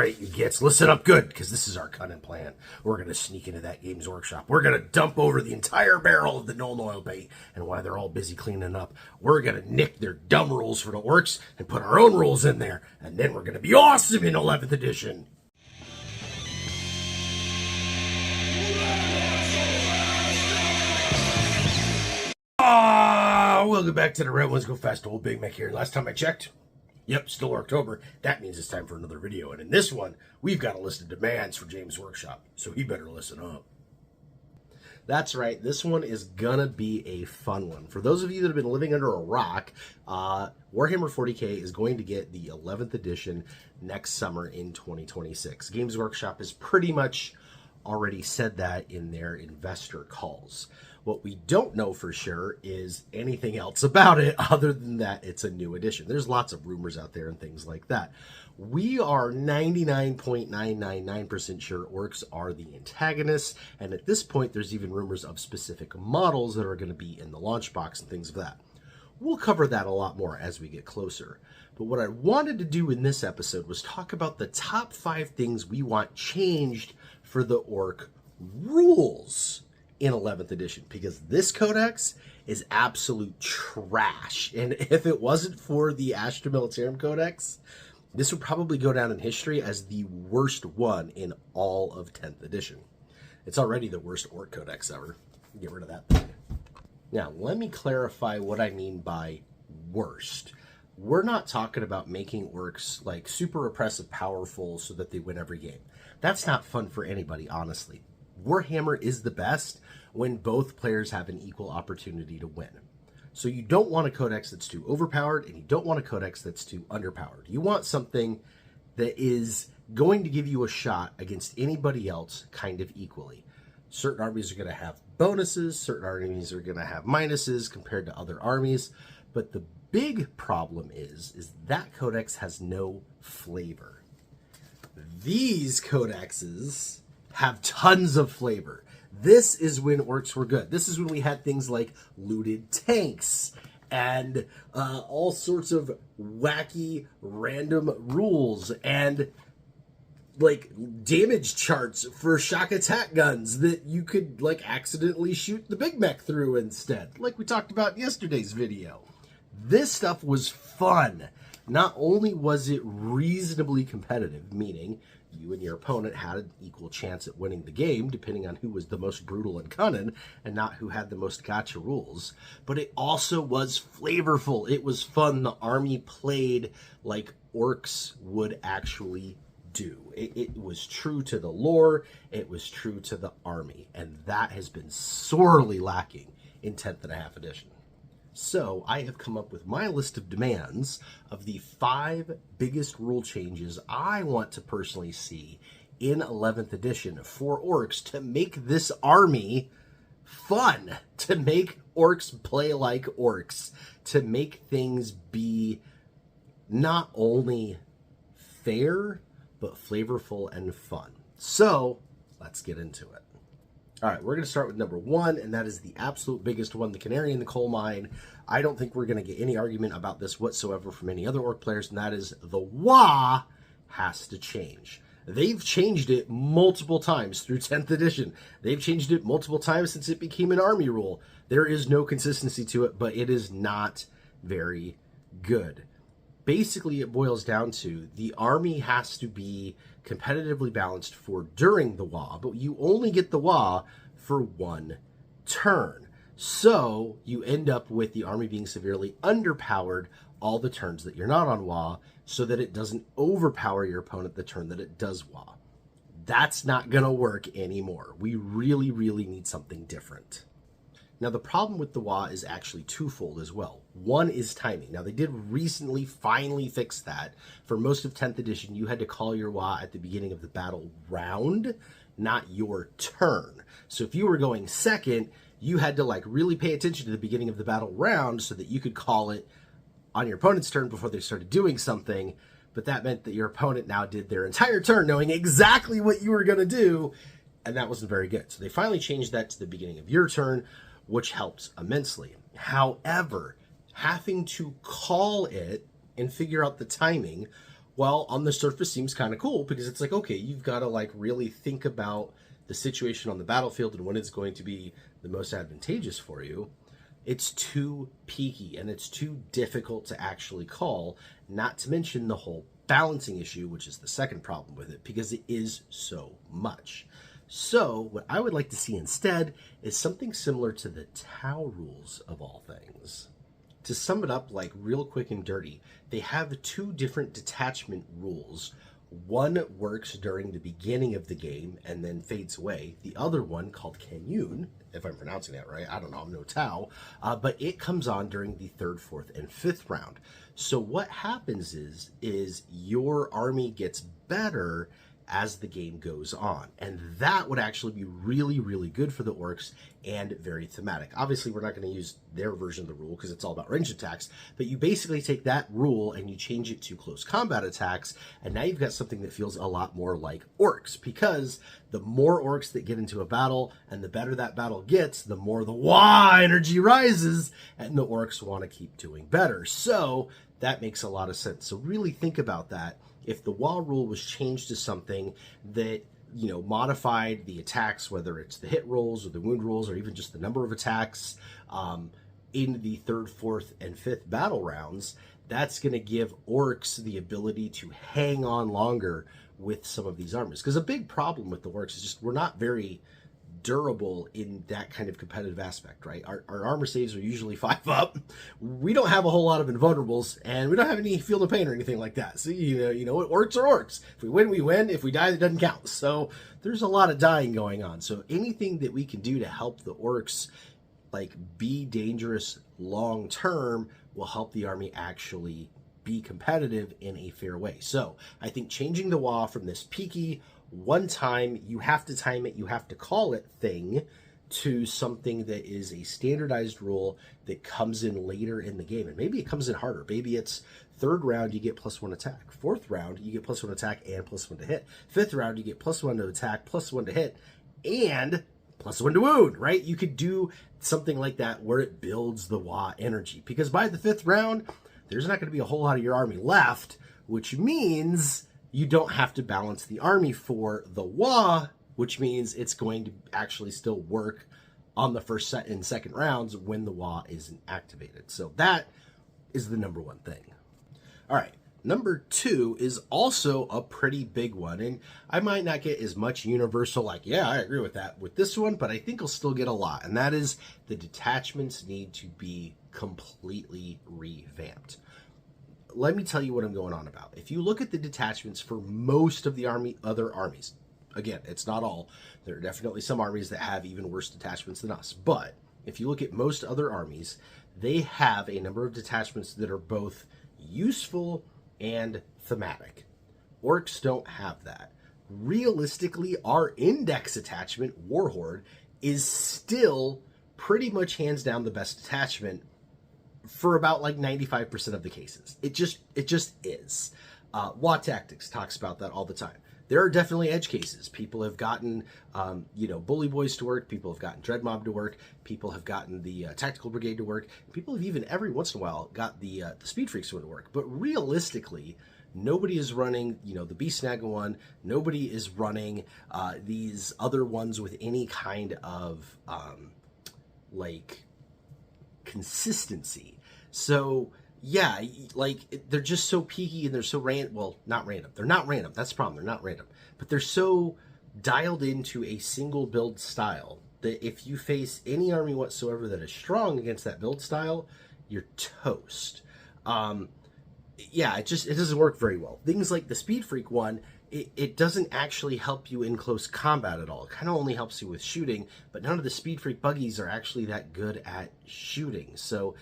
Alright, you gets, listen up good, because this is our cunning plan. We're going to sneak into that Games Workshop. We're going to dump over the entire barrel of the Nuln Oil bait, and while they're all busy cleaning up, we're going to nick their dumb rules for the orcs and put our own rules in there, and then we're going to be awesome in 11th edition. Welcome back to the Red Ones Go Festival. Big Mek here. Last time I checked, yep, still Orktober. That means it's time for another video. And in this one, we've got a list of demands for James Workshop. So he better listen up. That's right. This one is going to be a fun one. For those of you that have been living under a rock, Warhammer 40K is going to get the 11th edition next summer in 2026. Games Workshop has pretty much already said that in their investor calls. What we don't know for sure is anything else about it other than that it's a new edition. There's lots of rumors out there and things like that. We are 99.999% sure orcs are the antagonists, and at this point there's even rumors of specific models that are going to be in the launch box and things of that. We'll cover that a lot more as we get closer. But what I wanted to do in this episode was talk about the top 5 things we want changed for the orc rules in 11th edition, because this codex is absolute trash. And if it wasn't for the Astra Militarum Codex, this would probably go down in history as the worst one in all of 10th edition. It's already the worst orc codex ever. Get rid of that thing. Now, let me clarify what I mean by worst. We're not talking about making orcs like super oppressive powerful so that they win every game. That's not fun for anybody, honestly. Warhammer is the best when both players have an equal opportunity to win. So you don't want a codex that's too overpowered, and you don't want a codex that's too underpowered. You want something that is going to give you a shot against anybody else kind of equally. Certain armies are going to have bonuses, certain armies are going to have minuses compared to other armies, but the big problem is that codex has no flavor. These codexes have tons of flavor. This is when orcs were good. This is when we had things like looted tanks and all sorts of wacky random rules and like damage charts for shock attack guns that you could like accidentally shoot the Big Mek through instead, like we talked about in yesterday's video. This stuff was fun. Not only was it reasonably competitive, meaning you and your opponent had an equal chance at winning the game, depending on who was the most brutal and cunning, and not who had the most gotcha rules, but it also was flavorful. It was fun. The army played like orcs would actually do. It was true to the lore. It was true to the army, and that has been sorely lacking in 10th and a half edition. So I have come up with my list of demands of the 5 biggest rule changes I want to personally see in 11th edition for orcs to make this army fun, to make orcs play like orcs, to make things be not only fair, but flavorful and fun. So let's get into it. All right, we're going to start with number 1, and that is the absolute biggest one, the canary in the coal mine. I don't think we're going to get any argument about this whatsoever from any other orc players, and that is the Waaaagh has to change. They've changed it multiple times through 10th edition. They've changed it multiple times since it became an army rule. There is no consistency to it, but it is not very good. Basically, it boils down to the army has to be competitively balanced for during the Waaaagh, but you only get the Waaaagh for 1 turn. So you end up with the army being severely underpowered all the turns that you're not on Waaaagh, so that it doesn't overpower your opponent the turn that it does Waaaagh. That's not going to work anymore. We really, really need something different. Now, the problem with the Waaaagh is actually twofold as well. One is timing. Now, they did recently finally fix that. For most of 10th edition, you had to call your Waaaagh at the beginning of the battle round, not your turn. So if you were going second, you had to like really pay attention to the beginning of the battle round so that you could call it on your opponent's turn before they started doing something. But that meant that your opponent now did their entire turn knowing exactly what you were going to do, and that wasn't very good. So they finally changed that to the beginning of your turn, which helps immensely. However, having to call it and figure out the timing Well, on the surface seems kind of cool because it's like, okay, you've got to like really think about the situation on the battlefield and when it's going to be the most advantageous for you. It's too peaky and it's too difficult to actually call, not to mention the whole balancing issue, which is the second problem with it, because it is so much. So what I would like to see instead is something similar to the Tau rules of all things. To sum it up like real quick and dirty, they have two different detachment rules. One works during the beginning of the game and then fades away. The other one, called Canyun, if I'm pronouncing that right, I don't know, I'm no Tau, but it comes on during the 3rd, 4th, and 5th round. So what happens is your army gets better as the game goes on, and that would actually be really, really good for the orcs and very thematic. Obviously, we're not going to use their version of the rule because it's all about ranged attacks, but you basically take that rule and you change it to close combat attacks, and now you've got something that feels a lot more like orcs, because the more orcs that get into a battle and the better that battle gets, the more the Waaaagh energy rises, and the orcs want to keep doing better. So that makes a lot of sense. So really think about that. If the Waaaagh rule was changed to something that, you know, modified the attacks, whether it's the hit rolls or the wound rolls or even just the number of attacks in the 3rd, 4th, and 5th battle rounds, that's going to give orcs the ability to hang on longer with some of these armies. Because a big problem with the orcs is just we're not very durable in that kind of competitive aspect, right? Our armor saves are usually 5 up. We don't have a whole lot of invulnerables, and we don't have any field of pain or anything like that. So you know, orcs are orcs. If we win, we win. If we die, it doesn't count. So there's a lot of dying going on. So anything that we can do to help the orcs like be dangerous long term will help the army actually be competitive in a fair way. So I think changing the Waaaagh from this peaky one time, you have to time it, you have to call it thing, to something that is a standardized rule that comes in later in the game. And maybe it comes in harder. Maybe it's 3rd round, you get +1 attack. 4th round, you get +1 attack and +1 to hit. 5th round, you get +1 to attack, +1 to hit, and +1 to wound, right? You could do something like that where it builds the Waaaagh energy. Because by the 5th round, there's not going to be a whole lot of your army left, which means you don't have to balance the army for the Waaaagh, which means it's going to actually still work on the 1st and 2nd rounds when the Waaaagh isn't activated. So that is the number one thing. All right, number 2 is also a pretty big one, and I might not get as much universal, like, yeah, I agree with that with this one, but I think I'll still get a lot, and that is the detachments need to be completely revamped. Let me tell you what I'm going on about. If you look at the detachments for most of the other armies, again, it's not all. There are definitely some armies that have even worse detachments than us. But if you look at most other armies, they have a number of detachments that are both useful and thematic. Orcs don't have that. Realistically, our index attachment, Warhorde, is still pretty much hands down the best detachment for about like 95% of the cases. It just is. Waaaagh Tactics talks about that all the time. There are definitely edge cases. People have gotten, Bully Boys to work. People have gotten Dread Mob to work. People have gotten the Tactical Brigade to work. People have even every once in a while got the Speed Freaks to work. But realistically, nobody is running, the Beast Snagga one. Nobody is running these other ones with any kind of consistency. So yeah, they're just so peaky and they're so not random. They're not random. That's the problem. They're not random. But they're so dialed into a single build style that if you face any army whatsoever that is strong against that build style, you're toast. It doesn't work very well. Things like the Speed Freak one, it doesn't actually help you in close combat at all. It kind of only helps you with shooting, but none of the Speed Freak buggies are actually that good at shooting. So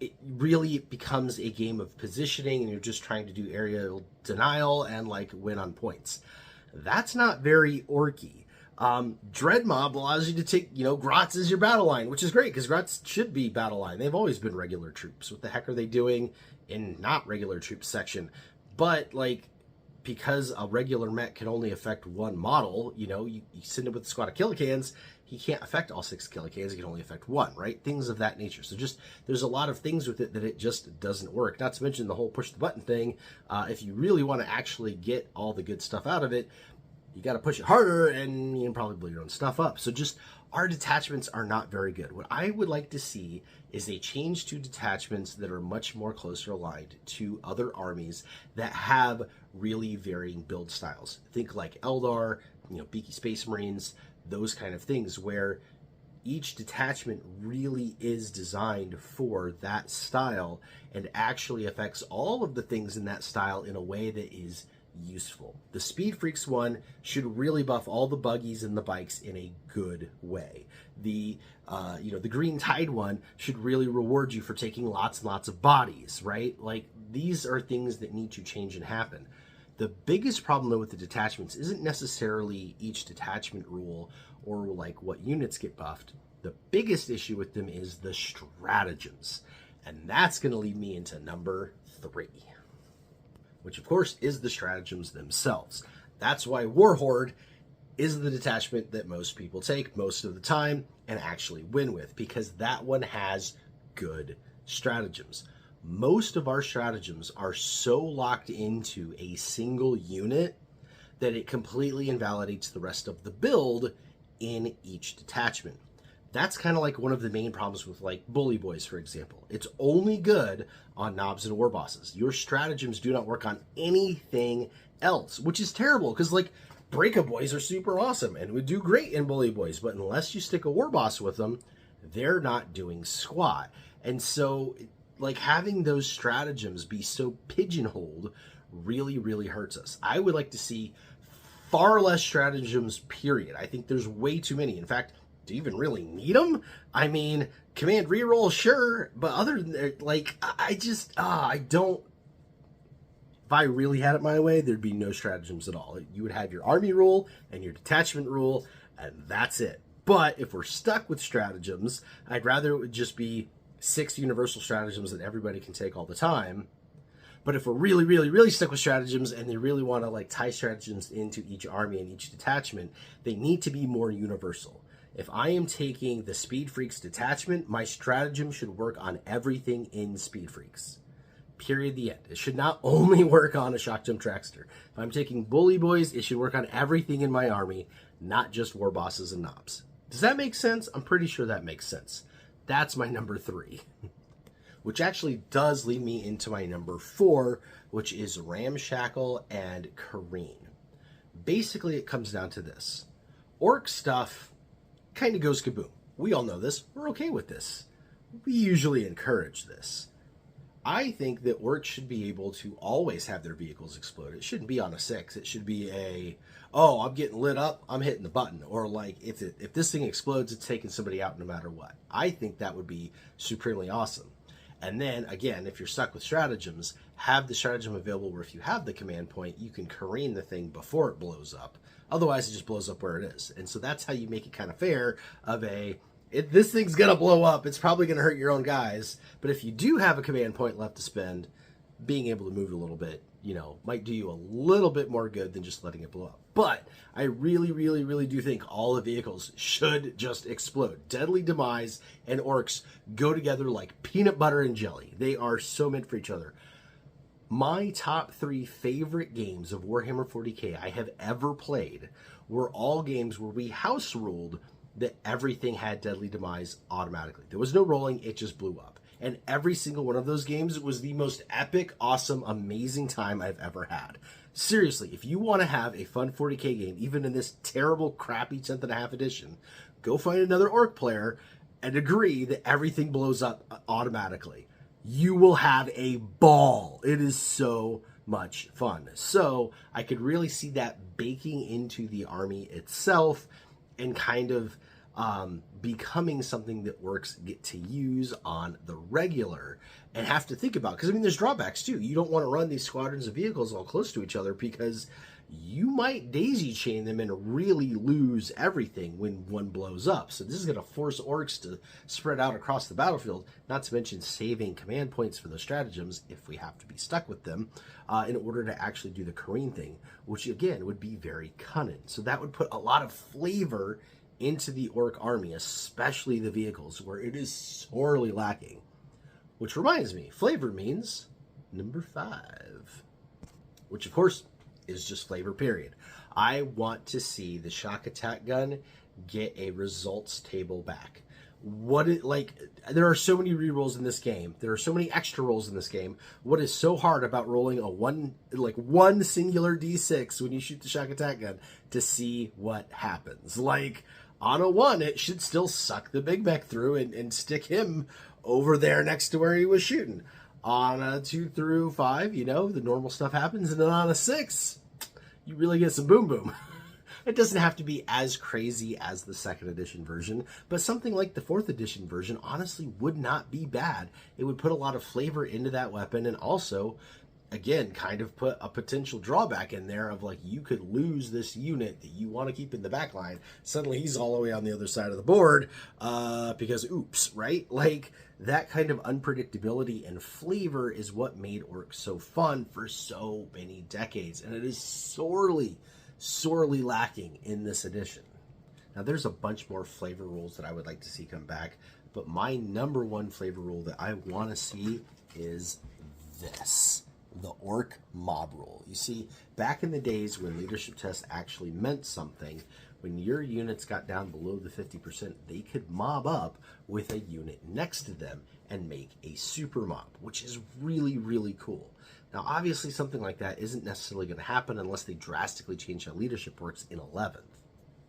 it really becomes a game of positioning, and you're just trying to do aerial denial and win on points. That's not very orky. Dread Mob allows you to take, Grots as your battle line, which is great because Grots should be battle line. They've always been regular troops. What the heck are they doing in not regular troops section? But because a regular mech can only affect one model, you send him with a squad of Killicans, he can't affect all 6 Killicans, he can only affect one, right? Things of that nature. So just, there's a lot of things with it that it just doesn't work. Not to mention the whole push the button thing. If you really want to actually get all the good stuff out of it, you got to push it harder, and you can probably blow your own stuff up. So just, our detachments are not very good. What I would like to see is a change to detachments that are much more closer aligned to other armies that have really varying build styles. Think like Eldar, Beaky Space Marines, those kind of things, where each detachment really is designed for that style and actually affects all of the things in that style in a way that is useful. The Speed Freaks one should really buff all the buggies and the bikes in a good way. The the Green Tide one should really reward you for taking lots and lots of bodies, right? Like, these are things that need to change and happen. The biggest problem, though, with the detachments isn't necessarily each detachment rule or like what units get buffed. The biggest issue with them is the stratagems, and that's going to lead me into number 3. Which, of course, is the stratagems themselves. That's why Warhorde is the detachment that most people take most of the time and actually win with, because that one has good stratagems. Most of our stratagems are so locked into a single unit that it completely invalidates the rest of the build in each detachment. That's kind of like one of the main problems with, like, Bully Boys, for example. It's only good on knobs and war bosses. Your stratagems do not work on anything else, which is terrible, because, like, Breaka Boys are super awesome and would do great in Bully Boys, but unless you stick a war boss with them, they're not doing squat. And so, like, having those stratagems be so pigeonholed really, really hurts us. I would like to see far less stratagems, period. I think there's way too many. In fact, do you even really need them? I mean, command reroll, sure, but other than that, like, I don't. If I really had it my way, thered be no stratagems at all. You would have your army rule and your detachment rule, and that's it. But if we're stuck with stratagems, I'd rather it would just be 6 universal stratagems that everybody can take all the time. But if we're really, really, really stuck with stratagems and they really want to, like, tie stratagems into each army and each detachment, they need to be more universal. If I am taking the Speed Freaks detachment, my stratagem should work on everything in Speed Freaks. Period, the end. It should not only work on a Shock Jump Trackster. If I'm taking Bully Boys, it should work on everything in my army, not just war bosses and knobs. Does that make sense? I'm pretty sure that makes sense. That's my number 3. Which actually does lead me into my number 4, which is Ramshackle and Kareen. Basically, it comes down to this. Orc stuff kind of goes kaboom. We all know this. We're okay with this. We usually encourage this. I think that orcs should be able to always have their vehicles explode. It shouldn't be on a 6. It should be a, oh, I'm getting lit up, I'm hitting the button. Or like, if this thing explodes, it's taking somebody out no matter what. I think that would be supremely awesome. And then, again, if you're stuck with stratagems, have the stratagem available where if you have the command point, you can careen the thing before it blows up. Otherwise, it just blows up where it is. And so that's how you make it kind of fair of this thing's going to blow up. It's probably going to hurt your own guys. But if you do have a command point left to spend, being able to move a little bit, might do you a little bit more good than just letting it blow up. But I really, really, really do think all the vehicles should just explode. Deadly Demise and Orcs go together like peanut butter and jelly. They are so meant for each other. My top 3 favorite games of Warhammer 40k I have ever played were all games where we house ruled that everything had Deadly Demise automatically. There was no rolling, it just blew up. And every single one of those games was the most epic, awesome, amazing time I've ever had. Seriously, if you want to have a fun 40k game, even in this terrible, crappy 10th and a half edition, go find another Orc player and agree that everything blows up automatically. You will have a ball. It is so much fun. So I could really see that baking into the army itself and kind of becoming something that orcs get to use on the regular and have to think about. Because, I mean, there's drawbacks, too. You don't want to run these squadrons of vehicles all close to each other because you might daisy chain them and really lose everything when one blows up. So this is going to force orcs to spread out across the battlefield, not to mention saving command points for the stratagems if we have to be stuck with them in order to actually do the careen thing, which again would be very cunning. So that would put a lot of flavor into the orc army, especially the vehicles, where it is sorely lacking. Which reminds me, flavor means number 5, which of course is just flavor, period. I want to see the shock attack gun get a results table back. There are so many rerolls in this game. There are so many extra rolls in this game. What is so hard about rolling a one singular D6 when you shoot the shock attack gun to see what happens? Like, on a 1, it should still suck the Big Mek through and stick him over there next to where he was shooting. On a 2 through 5, you know, the normal stuff happens. And then on a 6, you really get some boom boom. It doesn't have to be as crazy as the 2nd edition version, but something like the 4th edition version honestly would not be bad. It would put a lot of flavor into that weapon, and also, again, kind of put a potential drawback in there of, like, you could lose this unit that you want to keep in the back line. Suddenly he's all the way on the other side of the board because oops, right? Like, that kind of unpredictability and flavor is what made orcs so fun for so many decades, and it is sorely lacking in this edition. Now, there's a bunch more flavor rules that I would like to see come back, but my number 1 flavor rule that I want to see is this. The orc mob rule. You see, back in the days when leadership tests actually meant something, when your units got down below the 50%, they could mob up with a unit next to them and make a super mob, which is really, really cool. Now, obviously, something like that isn't necessarily going to happen unless they drastically change how leadership works in 11th.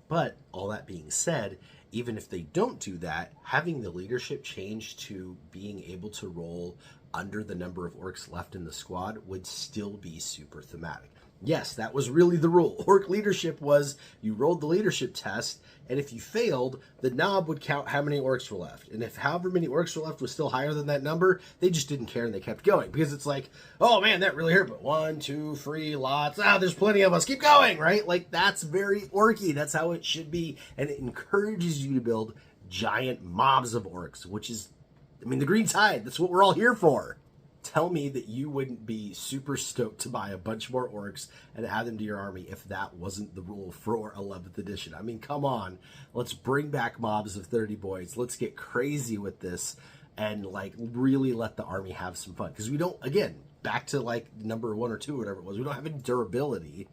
But all that being said, even if they don't do that, having the leadership change to being able to roll under the number of orcs left in the squad would still be super thematic. Yes, that was really the rule. Orc leadership was you rolled the leadership test, and if you failed, the knob would count how many orcs were left. And if however many orcs were left was still higher than that number, they just didn't care and they kept going. Because it's like, oh man, that really hurt, but 1, 2, 3, lots. There's plenty of us. Keep going, right? Like, that's very orky. That's how it should be. And it encourages you to build giant mobs of orcs, which is, I mean, the green tide. That's what we're all here for. Tell me that you wouldn't be super stoked to buy a bunch more orcs and add them to your army if that wasn't the rule for 11th edition. I mean, come on. Let's bring back mobs of 30 boys. Let's get crazy with this and, like, really let the army have some fun. Because we don't, again, back to, like, number 1 or 2 or whatever it was, we don't have any durability.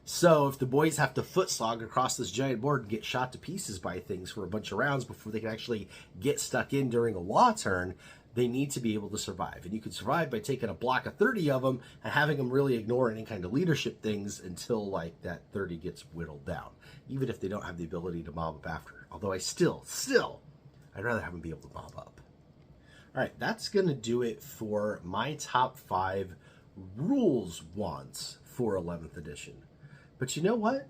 So if the boys have to foot slog across this giant board and get shot to pieces by things for a bunch of rounds before they can actually get stuck in during a Waaaagh turn, they need to be able to survive. And you can survive by taking a block of 30 of them and having them really ignore any kind of leadership things until, like, that 30 gets whittled down, even if they don't have the ability to mob up after. Although I still, I'd rather have them be able to mob up. All right, that's going to do it for my top 5 rules wants for 11th edition. But you know what?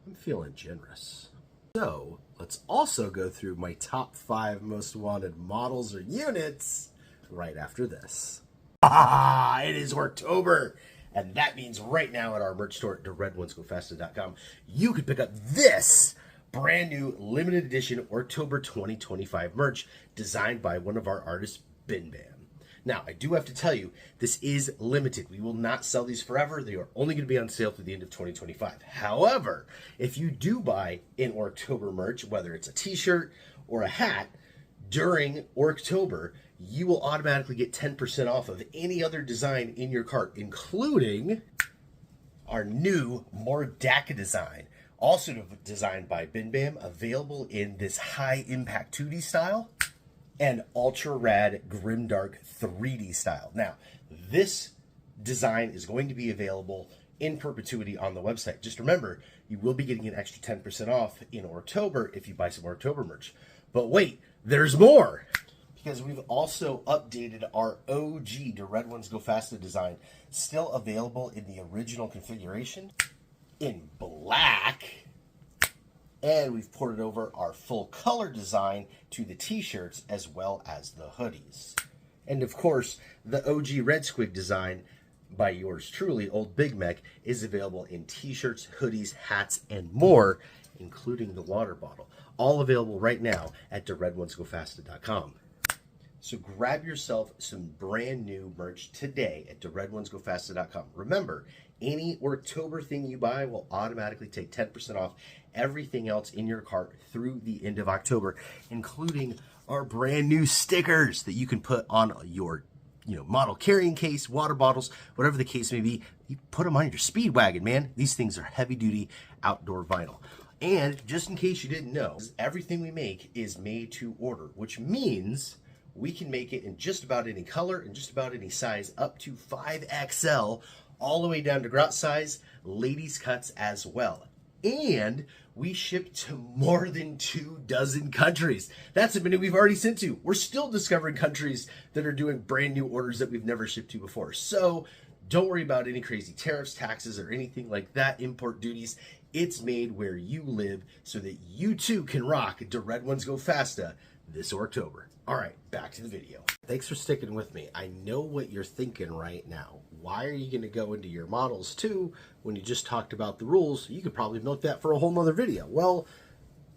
I'm feeling generous. So let's also go through my top 5 most wanted models or units right after this. It is Orktober, and that means right now at our merch store at theredonesgofaster.com, you can pick up this brand new limited edition Orktober 2025 merch designed by one of our artists, BenBam. Now, I do have to tell you, this is limited. We will not sell these forever. They are only going to be on sale through the end of 2025. However, if you do buy an Orktober merch, whether it's a t-shirt or a hat, during Orktober, you will automatically get 10% off of any other design in your cart, including our new Waaaagh design, also designed by BenBam, available in this high impact 2D style and ultra rad grimdark 3D style. Now, this design is going to be available in perpetuity on the website. Just remember, you will be getting an extra 10% off in Orktober if you buy some Orktober merch. But wait, there's more! Because we've also updated our OG The Red Ones Go Faster design, still available in the original configuration, in black, and we've ported over our full color design to the t-shirts as well as the hoodies. And of course, the OG Red Squig design by yours truly, Old Big Mek, is available in t-shirts, hoodies, hats, and more, including the water bottle. All available right now at theredonesgofasta.com. So grab yourself some brand new merch today at theredonesgofasta.com. Remember, any Orktober thing you buy will automatically take 10% off everything else in your cart through the end of October, including our brand new stickers that you can put on your model carrying case, water bottles, whatever the case may be. You put them on your speed wagon, man. These things are heavy duty outdoor vinyl. And just in case you didn't know, everything we make is made to order, which means we can make it in just about any color and just about any size, up to 5XL, all the way down to Grot size, ladies cuts as well. And we ship to more than 24 countries. That's a minute we've already sent to. We're still discovering countries that are doing brand new orders that we've never shipped to before. So don't worry about any crazy tariffs, taxes, or anything like that, import duties. It's made where you live so that you too can rock the Red Ones Go Fasta this Orktober. All right, back to the video. Thanks for sticking with me. I know what you're thinking right now. Why are you going to go into your models too when you just talked about the rules? You could probably milk that for a whole nother video. Well,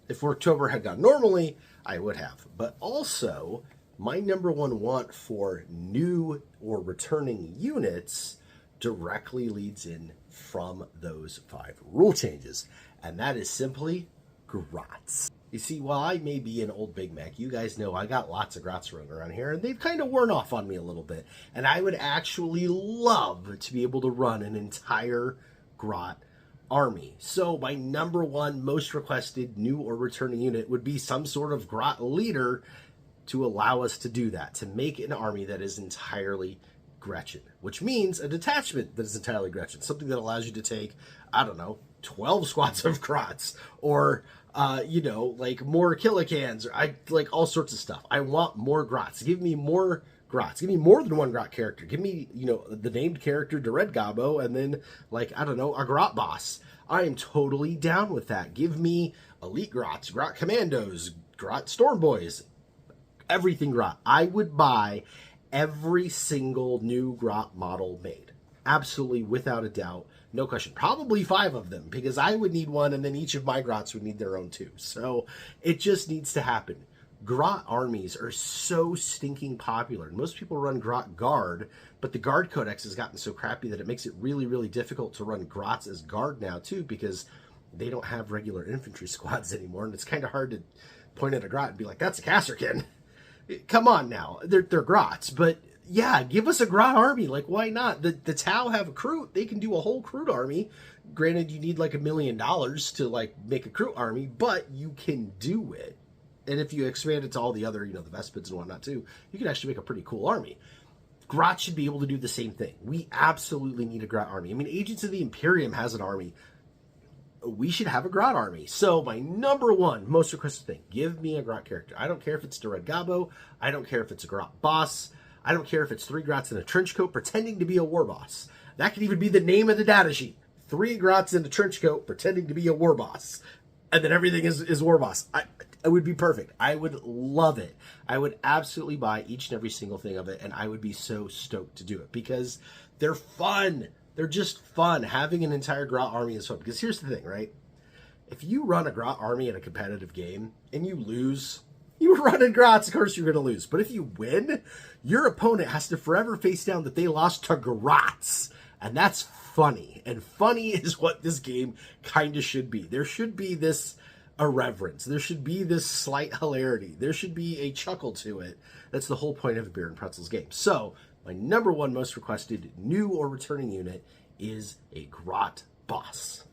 if Orktober had gone normally, I would have. But also, my number one want for new or returning units directly leads in from those 5 rule changes. And that is simply Grots. You see, while I may be an Old Big Mek, you guys know I got lots of Grots running around here, and they've kind of worn off on me a little bit. And I would actually love to be able to run an entire Grot army. So my number one most requested new or returning unit would be some sort of Grot leader to allow us to do that, to make an army that is entirely Gretchen, which means a detachment that is entirely Gretchen, something that allows you to take, I don't know, 12 squads of Grots, or like more Killicans, or like all sorts of stuff. I want more Grots. Give me more Grots. Give me more than one Grot character. Give me, the named character Red Gobbo, and then, a Grot boss. I am totally down with that. Give me elite Grots, Grot commandos, Grot storm boys, everything Grot. I would buy every single new Grot model made. Absolutely, without a doubt. No question. Probably 5 of them, because I would need one, and then each of my Grots would need their own too. So it just needs to happen. Grot armies are so stinking popular. Most people run Grot Guard, but the Guard Codex has gotten so crappy that it makes it really, really difficult to run Grots as Guard now too, because they don't have regular infantry squads anymore, and it's kind of hard to point at a Grot and be like, that's a Kasserkin. Come on now. They're Grots, but yeah, give us a Grot army. Like, why not? The Tau have a Kroot. They can do a whole Kroot army. Granted, you need like $1 million to make a Kroot army, but you can do it. And if you expand it to all the other, the Vespids and whatnot too, you can actually make a pretty cool army. Grot should be able to do the same thing. We absolutely need a Grot army. I mean, Agents of the Imperium has an army. We should have a Grot army. So my number one most requested thing, give me a Grot character. I don't care if it's the Red Gobbo. I don't care if it's a Grot boss. I don't care if it's 3 Grots in a trench coat pretending to be a war boss. That could even be the name of the data sheet. 3 Grots in a trench coat pretending to be a war boss. And then everything is war boss. It would be perfect. I would love it. I would absolutely buy each and every single thing of it, and I would be so stoked to do it because they're fun. They're just fun. Having an entire Grot army is fun. Because here's the thing, right? If you run a Grot army in a competitive game and you lose, you were running Grots, of course you're going to lose. But if you win, your opponent has to forever face down that they lost to Grots. And that's funny. And funny is what this game kind of should be. There should be this irreverence. There should be this slight hilarity. There should be a chuckle to it. That's the whole point of a Beer and Pretzels game. So, my number one most requested new or returning unit is a Grot boss.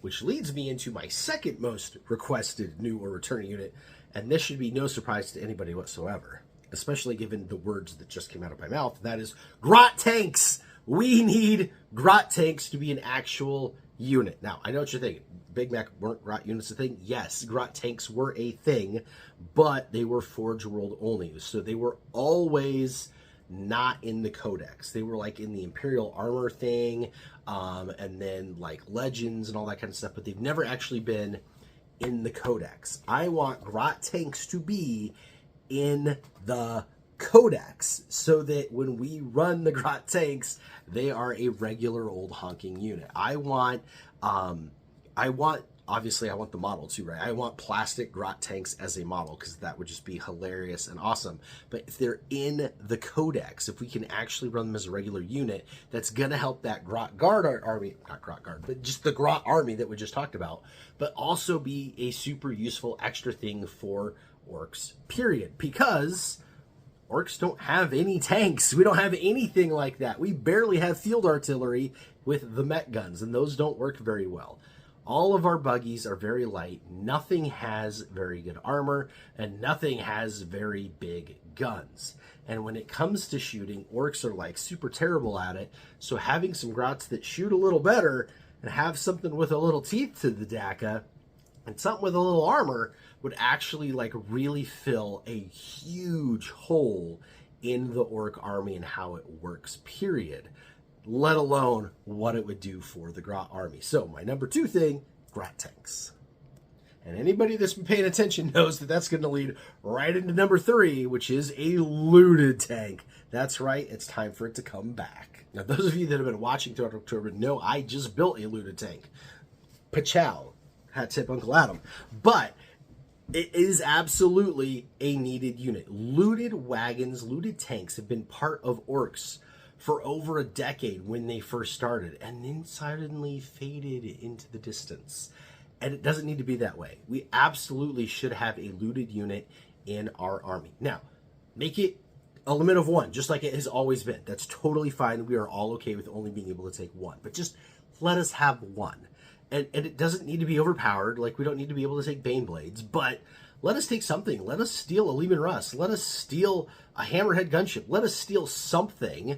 Which leads me into my second most requested new or returning unit, and this should be no surprise to anybody whatsoever, especially given the words that just came out of my mouth, and that is Grot tanks! We need Grot tanks to be an actual unit. Now, I know what you're thinking. Big Mek weren't Grot units a thing? Yes, Grot tanks were a thing, but they were Forge World only, so they were always not in the Codex. They were like in the Imperial Armor thing, and then like Legends and all that kind of stuff, but they've never actually been in the Codex. I want Grot tanks to be in the codex so that when we run the Grot tanks, they are a regular old honking unit. I want obviously I want the model too, right? I want plastic Grot tanks as a model because that would just be hilarious and awesome. But if they're in the codex, if we can actually run them as a regular unit, that's going to help that Grot Guard army, not Grot Guard, but just the Grot army that we just talked about, but also be a super useful extra thing for orcs, period. Because orcs don't have any tanks. We don't have anything like that. We barely have field artillery with the Mek guns, and those don't work very well. All of our buggies are very light. Nothing has very good armor, and nothing has very big guns. And when it comes to shooting, orcs are like super terrible at it. So having some Grots that shoot a little better and have something with a little teeth to the DACA and something with a little armor would actually like really fill a huge hole in the orc army and how it works, period. Let alone what it would do for the Grot army. So my number 2 thing, Grot tanks. And anybody that's been paying attention knows that that's going to lead right into number 3, which is a looted tank. That's right, it's time for it to come back. Now, those of you that have been watching throughout October know I just built a looted tank. Pachow, hat tip Uncle Adam. But it is absolutely a needed unit. Looted wagons, looted tanks have been part of orcs for over a decade when they first started, and then suddenly faded into the distance. And it doesn't need to be that way. We absolutely should have a looted unit in our army. Now, make it a limit of 1, just like it has always been. That's totally fine. We are all okay with only being able to take 1. But just let us have 1. And it doesn't need to be overpowered. Like, we don't need to be able to take Bane Blades. But let us take something. Let us steal a Lehman Russ. Let us steal a Hammerhead gunship. Let us steal something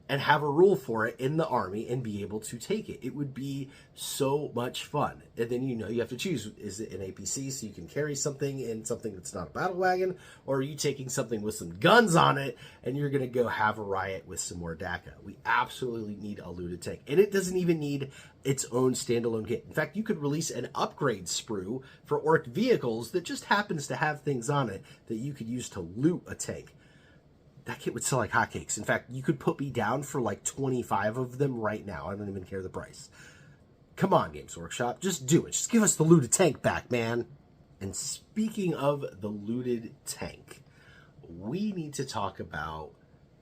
and have a rule for it in the army and be able to take it. It would be so much fun. And then, you know, you have to choose. Is it an APC so you can carry something in something that's not a battle wagon? Or are you taking something with some guns on it and you're going to go have a riot with some more DACA? We absolutely need a looted tank. And it doesn't even need its own standalone kit. In fact, you could release an upgrade sprue for orc vehicles that just happens to have things on it that you could use to loot a tank. That kit would sell like hotcakes. In fact, you could put me down for like 25 of them right now. I don't even care the price. Come on, Games Workshop. Just do it. Just give us the looted tank back, man. And speaking of the looted tank, we need to talk about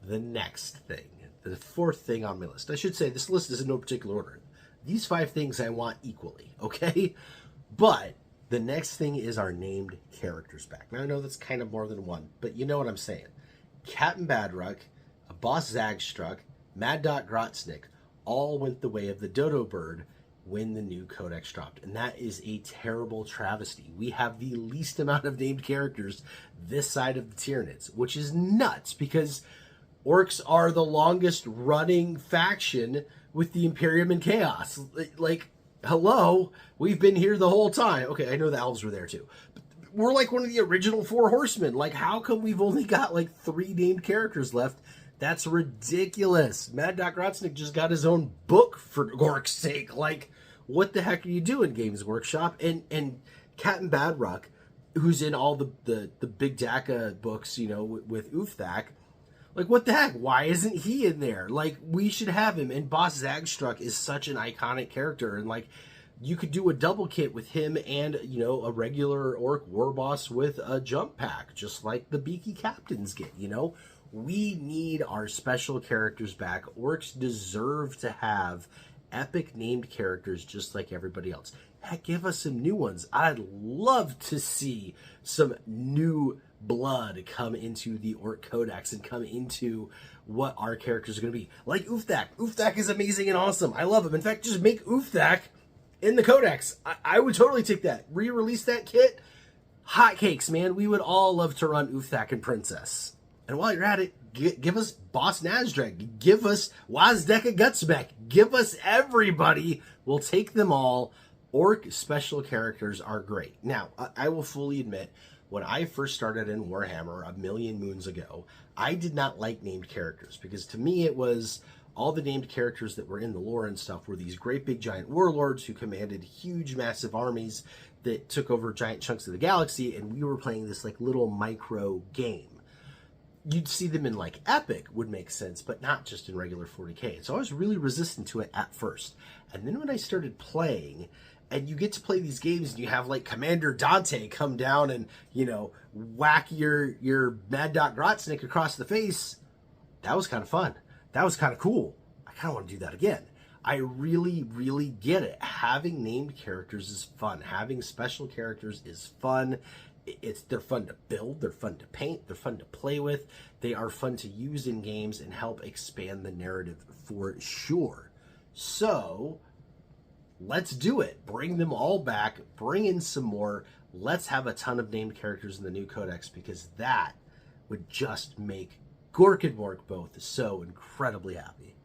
the next thing. The 4th thing on my list. I should say this list is in no particular order. These 5 things I want equally, okay? But the next thing is our named characters back. Now, I know that's kind of more than one, but you know what I'm saying. Captain Badruck, Boss Zagstruck, Mad Dot Grotsnick all went the way of the Dodo Bird when the new codex dropped. And that is a terrible travesty. We have the least amount of named characters this side of the Tyranids, which is nuts because orcs are the longest running faction with the Imperium and Chaos. Like, hello, we've been here the whole time. Okay, I know the elves were there too. We're like one of the original 4 horsemen. Like, how come we've only got like 3 named characters left? That's ridiculous. Mad Dot Grotsnick just got his own book for Gork's sake. Like, what the heck are you doing, Games Workshop? And Captain Badruck, who's in all the big DACA books, you know, with Uthak. Like, what the heck? Why isn't he in there? Like, we should have him. And Boss Zagstruck is such an iconic character. And, like, you could do a double kit with him and, you know, a regular orc war boss with a jump pack, just like the Beaky Captains get, you know? We need our special characters back. Orcs deserve to have epic named characters just like everybody else. Heck, give us some new ones. I'd love to see some new blood come into the Orc Codex and come into what our characters are going to be. Like Uthak. Uthak is amazing and awesome. I love him. In fact, just make Uthak in the Codex. I would totally take that. Re-release that kit. Hotcakes, man. We would all love to run Uthak and Princess. And while you're at it, give us Boss Nazdrag. Give us Waaaagh Gutsmek. Give us everybody. We'll take them all. Orc special characters are great. Now, I will fully admit, when I first started in Warhammer a million moons ago, I did not like named characters because to me it was all the named characters that were in the lore and stuff were these great big giant warlords who commanded huge massive armies that took over giant chunks of the galaxy, and we were playing this like little micro game. you'd see them in like Epic would make sense, but not just in regular 40K. And so I was really resistant to it at first. And then when I started playing, and you get to play these games and you have like Commander Dante come down and, you know, whack your Mad Dog Grot Snake across the face, that was kind of fun. That was kind of cool. I kind of want to do that again. I really, really get it. Having named characters is fun. Having special characters is fun. They're fun to build, they're fun to paint, they're fun to play with, they are fun to use in games and help expand the narrative for sure. So let's do it. Bring them all back, bring in some more. Let's have a ton of named characters in the new codex, because that would just make Gork and Mork both so incredibly happy.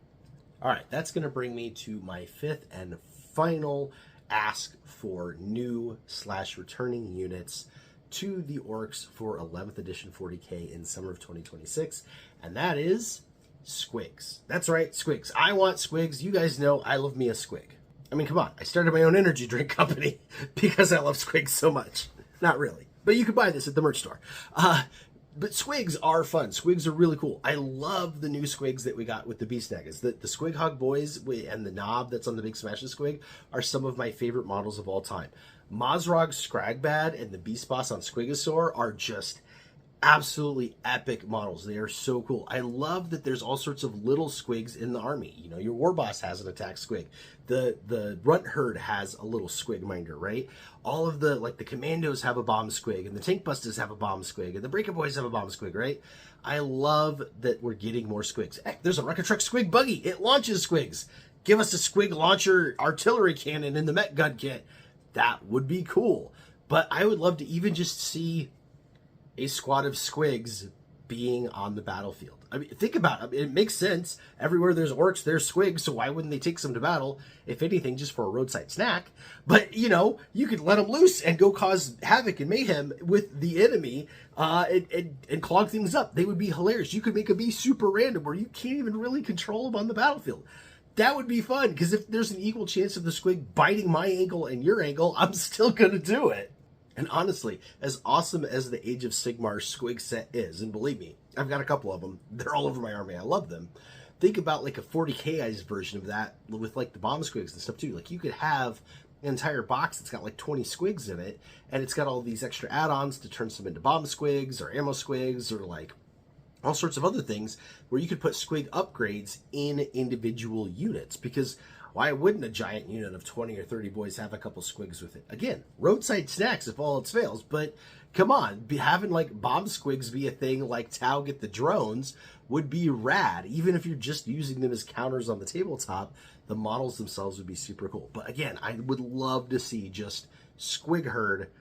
All right, that's going to bring me to my fifth and final ask for new/returning units to the Orks for 11th edition 40K in summer of 2026, and that is Squigs. That's right, Squigs. I want Squigs. You guys know I love me a Squig. I mean, come on. I started my own energy drink company because I love Squigs so much. Not really, but you can buy this at the merch store. But Squigs are fun. Squigs are really cool. I love the new Squigs that we got with the Beast Negas. The Squig Hog Boys and the knob that's on the Big Smashes Squig are some of my favorite models of all time. Mazrog Scragbad and the Beast Boss on Squigosaur are just absolutely epic models. They are so cool. I love that there's all sorts of little Squigs in the army. You know, your War Boss has an attack Squig. The Runt Herd has a little Squig minder, right? All of the Commandos have a Bomb Squig, and the Tank Busters have a Bomb Squig, and the Breaker Boys have a Bomb Squig, right? I love that we're getting more Squigs. Heck, there's a Rocket Truck Squig Buggy. It launches Squigs. Give us a Squig launcher artillery cannon in the Met Gun kit. That would be cool. But I would love to even just see a squad of Squigs being on the battlefield. I mean, think about it. It makes sense. Everywhere there's Orks, there's Squigs, so why wouldn't they take some to battle? If anything, just for a roadside snack. But, you know, you could let them loose and go cause havoc and mayhem with the enemy and clog things up. They would be hilarious. You could make them be super random where you can't even really control them on the battlefield. That would be fun, because if there's an equal chance of the Squig biting my ankle and your ankle, I'm still going to do it. And honestly, as awesome as the Age of Sigmar Squig set is, and believe me, I've got a couple of them. They're all over my army. I love them. Think about like a 40K-ized version of that with like the Bomb Squigs and stuff too. Like you could have an entire box that's got like 20 Squigs in it, and it's got all these extra add-ons to turn some into Bomb Squigs or Ammo Squigs or like all sorts of other things where you could put Squig upgrades in individual units, because why wouldn't a giant unit of 20 or 30 boys have a couple Squigs with it? Again, roadside snacks if all else fails, but come on, having like Bomb Squigs be a thing like Tau get the drones would be rad. Even if you're just using them as counters on the tabletop, the models themselves would be super cool. But again, I would love to see just Squig Herd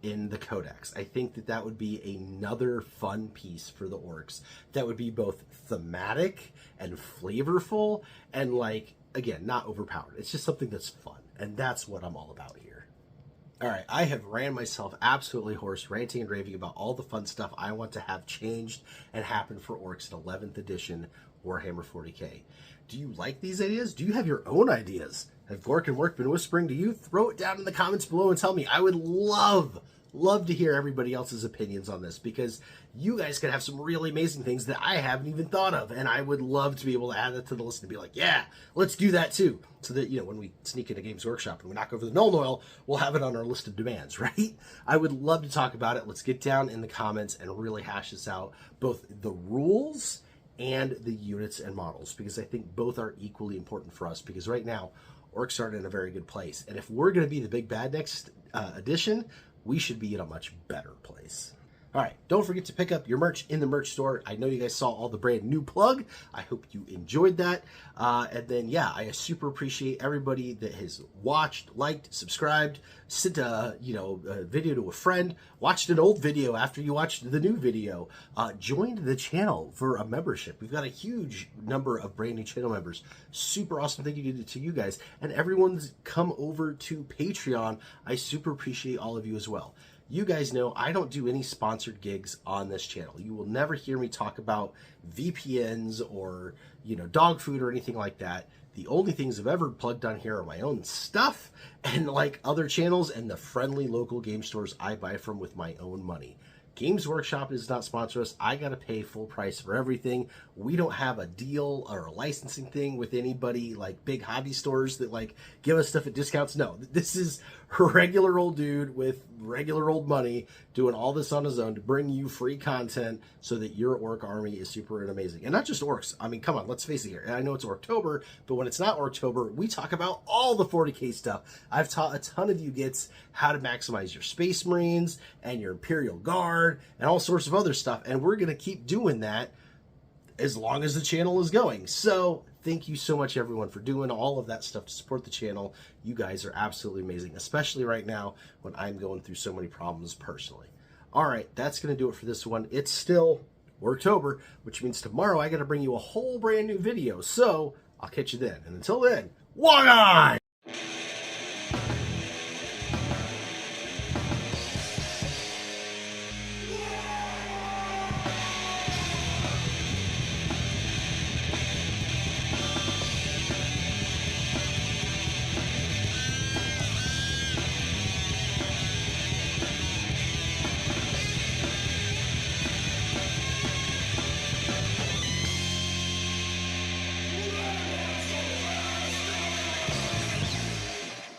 in the Codex. I think that that would be another fun piece for the Orks that would be both thematic and flavorful and, like, again, not overpowered. It's just something that's fun, and that's what I'm all about here. All right, I have ran myself absolutely hoarse, ranting and raving about all the fun stuff I want to have changed and happen for Orks in 11th edition Warhammer 40K. Do you like these ideas? Do you have your own ideas? Have Gork and Work been whispering to you? Throw it down in the comments below and tell me. I would love to hear everybody else's opinions on this, because you guys could have some really amazing things that I haven't even thought of, and I would love to be able to add that to the list and be like, yeah, let's do that too, so that, you know, when we sneak into Games Workshop and we knock over the Null Oil, we'll have it on our list of demands, right? I would love to talk about it. Let's get down in the comments and really hash this out, both the rules and the units and models, because I think both are equally important for us, because right now Orks aren't in a very good place, and if we're going to be the big bad next edition, we should be in a much better place. All right, don't forget to pick up your merch in the merch store. I know you guys saw all the brand new plug. I hope you enjoyed that. And then, yeah, I super appreciate everybody that has watched, liked, subscribed, sent a video to a friend, watched an old video after you watched the new video, joined the channel for a membership. We've got a huge number of brand new channel members. Super awesome. Thank you to you guys. And everyone's come over to Patreon. I super appreciate all of you as well. You guys know I don't do any sponsored gigs on this channel. You will never hear me talk about VPNs or, dog food or anything like that. The only things I've ever plugged on here are my own stuff and like other channels and the friendly local game stores I buy from with my own money. Games Workshop does not sponsor us. I got to pay full price for everything. We don't have a deal or a licensing thing with anybody like big hobby stores that like give us stuff at discounts. No, this is a regular old dude with regular old money doing all this on his own to bring you free content so that your orc army is super and amazing. And not just orcs. I mean, come on, let's face it here. I know it's Orktober, but when it's not Orktober, we talk about all the 40K stuff. I've taught a ton of you gets how to maximize your Space Marines and your Imperial Guard and all sorts of other stuff. And we're going to keep doing that as long as the channel is going. So thank you so much, everyone, for doing all of that stuff to support the channel. You guys are absolutely amazing, especially right now when I'm going through so many problems personally. All right, that's going to do it for this one. It's still Orktober, which means tomorrow I got to bring you a whole brand new video. So I'll catch you then. And until then, Waaaagh!